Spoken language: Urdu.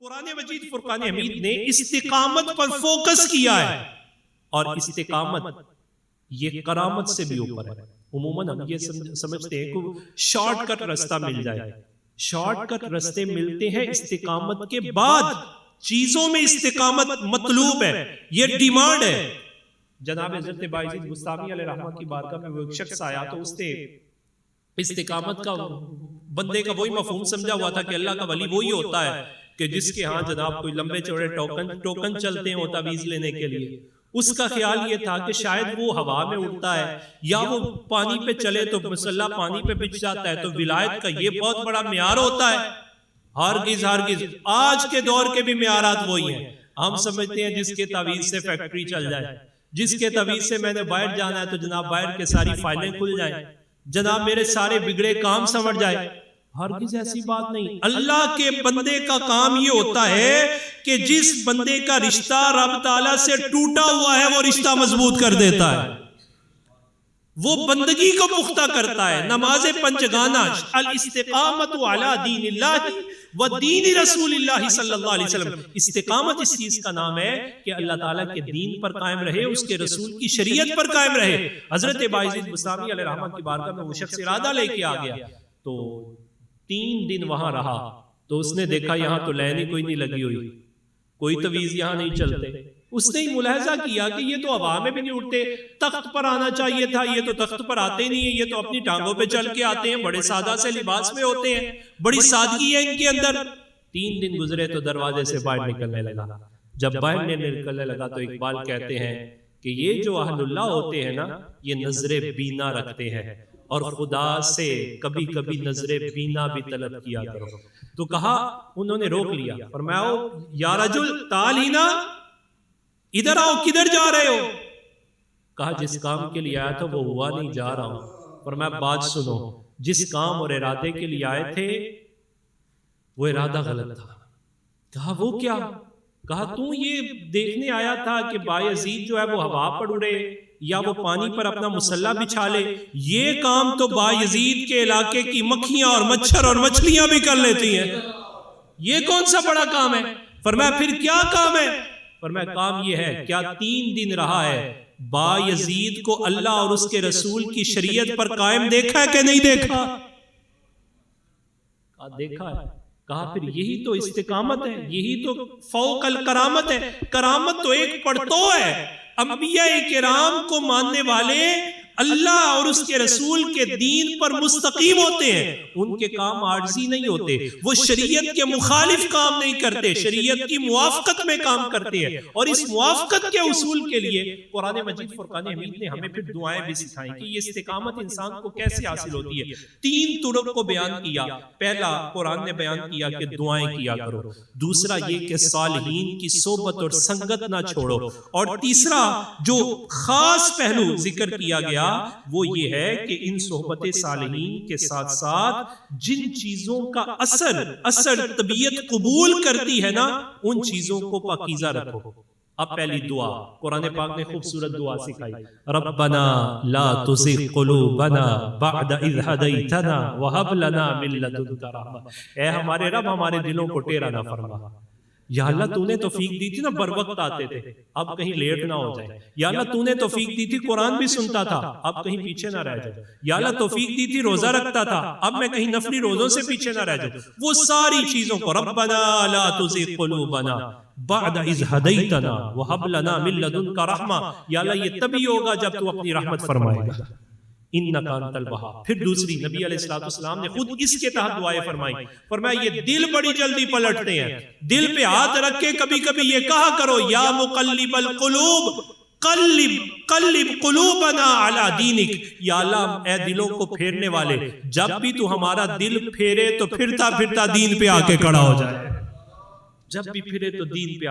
قرآن مجید فرقان حمید نے استقامت پر فوکس کیا ہے، اور استقامت یہ کرامت سے بھی اوپر ہے۔ عموماً ہم یہ سمجھتے ہیں کہ شارٹ کٹ رستہ مل جائے، شارٹ کٹ رستے ملتے ہیں استقامت کے بعد، چیزوں میں استقامت مطلوب ہے، یہ ڈیمانڈ ہے۔ جناب حضرت بایزید بستامی علیہ رحمہ کی بارگاہ میں وہ ایک شخص آیا تو اس نے استقامت کا بندے کا وہی مفہوم سمجھا ہوا تھا کہ اللہ کا ولی وہی ہوتا ہے کہ جس کے ہاں جناب کوئی لمبے چوڑے ٹوکن چلتے ہیں وہ تعویذ لینے کے لیے۔ اس کا خیال یہ تھا کہ شاید وہ ہوا میں اڑتا ہے یا وہ پانی پہ چلے تو مسلح پانی پہ بچ جاتا ہے، تو ولایت کا یہ بہت بڑا معیار ہوتا ہے۔ ہرگز ہرگز آج کے دور کے بھی معیارات وہی ہیں۔ ہم سمجھتے ہیں جس کے تعویذ سے فیکٹری چل جائے، جس کے تعویذ سے میں نے باہر جانا ہے تو جناب باہر کے ساری فائلیں کھل جائیں، جناب میرے سارے بگڑے کام سمجھ جائے۔ ہرگز ایسی بات نہیں۔ اللہ کے بندے کا کام یہ ہوتا ہے کہ جس بندے کا رشتہ رب تعالیٰ سے ٹوٹا ہوا ہے وہ رشتہ مضبوط کر دیتا ہے، وہ بندگی کو پختہ کرتا ہے۔ نماز پنجگانہ، الاستقامت علی دین اللہ و دین رسول اللہ صلی اللہ علیہ وسلم، استقامت اس چیز کا نام ہے کہ اللہ تعالیٰ کے دین پر قائم رہے، اس کے رسول کی شریعت پر قائم رہے۔ حضرت بایزید بستامی علیہ رحمہ کی بارگاہ میں وہ شخص ارادہ لے کے آ گیا تو 3 دن وہاں رہا، تو اس نے دیکھا یہاں تو لائن ہی کوئی نہیں لگی ہوئی، کوئی تعویذ یہاں نہیں چلتے۔ اس نے ملاحظہ کیا کہ یہ تو ہوا میں بھی نہیں اٹھتے، تخت پر آنا چاہیے تھا، یہ تو تخت پر آتے نہیں ہیں، یہ تو اپنی ٹانگوں پہ چل کے آتے ہیں، بڑے سادہ سے لباس میں ہوتے ہیں، بڑی سادگی ہے ان کے اندر۔ 3 دن گزرے تو دروازے سے باہر نکلنے لگا۔ جب باہر نکلنے لگا تو اقبال کہتے ہیں کہ یہ جو اہل اللہ ہوتے ہیں نا، یہ نظر بینا رکھتے ہیں، اور خدا سے کبھی کبھی نظر بینا بھی طلب کیا کرو۔ تو کہا، انہوں نے روک لیا، فرمایا یا رجل تعال ہینا، ادھر آؤ، کدھر جا رہے ہو؟ کہا جس کام کے لیے آیا تھا وہ ہوا نہیں، جا رہا ہوں۔ فرمایا بات سنو، جس کام اور ارادے کے لیے آئے تھے وہ ارادہ غلط تھا۔ کہا وہ کیا؟ کہا تو یہ دیکھنے آیا تھا کہ بایزید جو ہے وہ ہوا پر اڑے یا وہ پانی پر اپنا مسلح بچھا لے، یہ کام تو بایزید کے علاقے کی مکھیاں اور مچھر اور مچھلیاں بھی کر لیتی ہیں، یہ کون سا بڑا کام ہے؟ فرمایا پھر کیا کام ہے؟ فرمایا کام یہ ہے، کیا 3 دن رہا ہے بایزید کو اللہ اور اس کے رسول کی شریعت پر قائم دیکھا ہے کہ نہیں دیکھا؟ کہا دیکھا ہے۔ کہا پھر یہی تو استقامت ہے، یہی تو فوق الکرامت ہے۔ کرامت تو ایک پڑھتو ہے، انبیاء کرام کو ماننے والے اللہ اور اس کے رسول کے دین پر مستقیم ہوتے ہیں، ان کے کام عاجزی نہیں ہوتے، وہ شریعت کے مخالف کام نہیں کرتے، شریعت کی موافقت میں کام کرتے ہیں۔ اور اس موافقت کے اصول کے لیے قرآن مجید فرقان حمید نے ہمیں پھر دعائیں بھی سکھائیں کہ یہ استقامت انسان کو کیسے حاصل ہوتی ہے۔ 3 طرق کو بیان کیا۔ پہلا قرآن نے بیان کیا کہ دعائیں کیا کرو، دوسرا یہ کہ صالحین کی صحبت اور سنگت نہ چھوڑو، اور تیسرا جو خاص پہلو ذکر کیا گیا وہ یہ ہے کہ ان صحبت صالحین کے ساتھ ساتھ جن چیزوں کا اثر طبیعت قبول کرتی ہے نا، ان چیزوں کو پاکیزہ رکھو۔ اب پہلی دعا قرآن پاک نے خوبصورت دعا سکھائی، ربنا لا تزغ قلوبنا بعد اذ ہدیتنا وہب لنا من لدنک رحمہ، اے ہمارے رب ہمارے دلوں کو ٹیڑھا نہ فرما۔ یا اللہ تو نے توفیق دی تھی نا بر وقت آتے تھے، اب کہیں لیٹ نہ ہو جائے۔ یا اللہ تو نے توفیق دی تھی قرآن بھی سنتا تھا، اب کہیں پیچھے نہ رہ جائے۔ یا اللہ توفیق دی تھی روزہ رکھتا تھا، اب میں کہیں نفلی روزوں سے پیچھے نہ رہ جاؤں۔ وہ ساری چیزوں کو ربنا لا تزغ قلوبنا بعد اذ ہدیتنا وہب لنا من لدنک رحمہ، یا اللہ یہ تبھی ہوگا جب تو اپنی رحمت فرمائے گا، انک انت الوہاب۔ پھر دوسری نبی علیہ السلام نے خود اس کے تحت دعائیں فرمائی، فرمایا یہ دل بڑی جلدی پلٹتے ہیں، دل پہ ہاتھ رکھ کے کبھی کبھی یہ کہا کرو یا مقلب القلوب قلب قلوبنا علی دینک، یا اللہ اے دلوں کو پھیرنے والے، جب بھی تو ہمارا دل پھیرے تو پھرتا پھرتا دین پہ آ کے کھڑا ہو جائے، جب بھی پھرے تو دین پہ